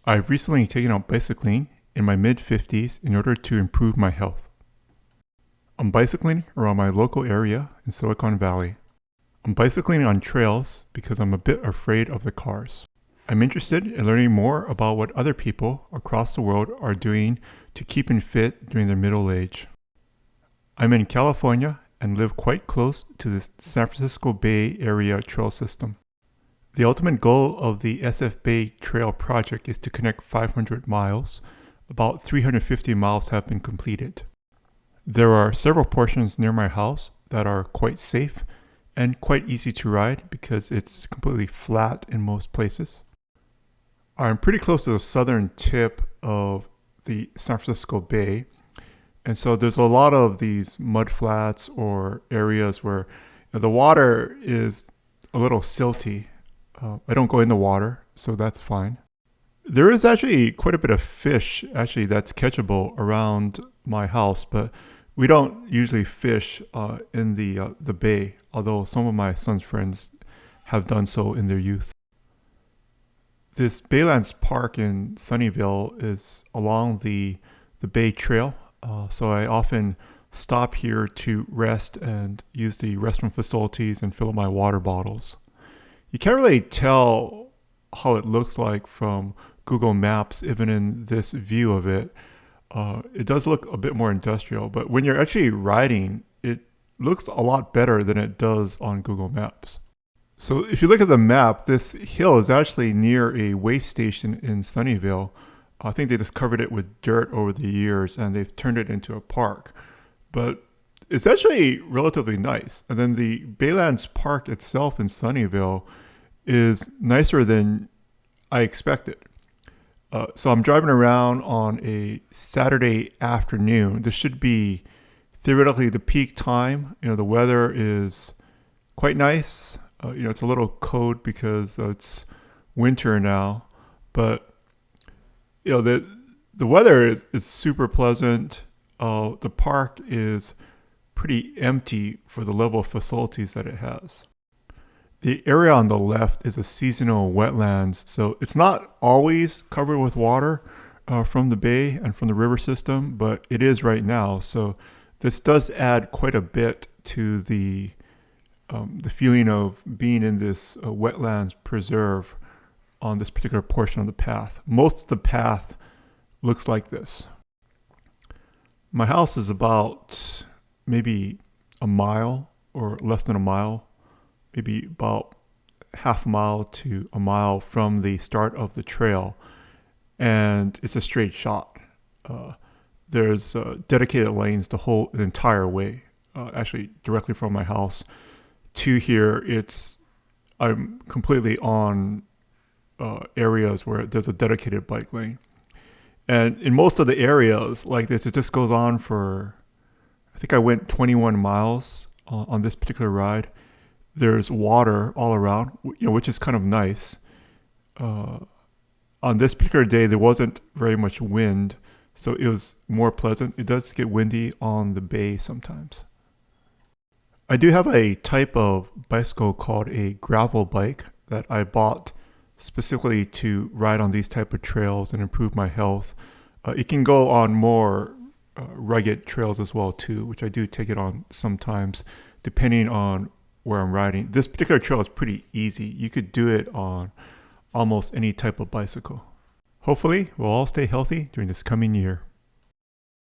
I've recently taken up bicycling in my mid-50s in order to improve my health. I'm bicycling around my local area in Silicon Valley. I'm bicycling on trails because I'm a bit afraid of the cars. I'm interested in learning more about what other people across the world are doing to keep fit during their middle age. I'm in California and live quite close to the San Francisco Bay Area trail system. The ultimate goal of the SF Bay Trail project is to connect 500 miles. About 350 miles have been completed. There are several portions near my house that are quite safe and quite easy to ride because it's completely flat in most places. I'm pretty close to the southern tip of the San Francisco Bay, and so there's a lot of these mud flats or areas where the water is a little silty. I don't go in the water, so that's fine. There is actually quite a bit of fish that's catchable around my house, but we don't usually fish in the bay, although some of my son's friends have done so in their youth. This Baylands Park in Sunnyvale is along the Bay Trail, so I often stop here to rest and use the restroom facilities and fill up my water bottles. You can't really tell how it looks like from Google Maps, even in this view of it. It does look a bit more industrial, but when you're actually riding, it looks a lot better than it does on Google Maps. So if you look at the map, this hill is actually near a way station in Sunnyvale. I think they just covered it with dirt over the years and they've turned it into a park. But it's actually relatively nice. And then the Baylands Park itself in Sunnyvale is nicer than I expected. So I'm driving around on a Saturday afternoon. This should be theoretically the peak time. The weather is quite nice. It's a little cold because it's winter now, but the weather is super pleasant. The park is pretty empty for the level of facilities that it has. The area on the left is a seasonal wetlands, so it's not always covered with water from the bay and from the river system, but it is right now. So this does add quite a bit to the feeling of being in this wetlands preserve on this particular portion of the path. Most of the path looks like this. My house is about maybe a mile or less than a mile, maybe about half a mile to a mile from the start of the trail, and it's a straight shot. There's dedicated lanes the entire way, actually directly from my house to here. I'm completely on areas where there's a dedicated bike lane. And in most of the areas like this, it just goes on for, I think I went 21 miles on this particular ride. There's water all around, which is kind of nice. On this particular day, there wasn't very much wind, so it was more pleasant. It does get windy on the bay sometimes. I do have a type of bicycle called a gravel bike that I bought specifically to ride on these type of trails and improve my health. It can go on more rugged trails as well too, which I do take it on sometimes depending on where I'm riding. This particular trail is pretty easy. You could do it on almost any type of bicycle. Hopefully, we'll all stay healthy during this coming year.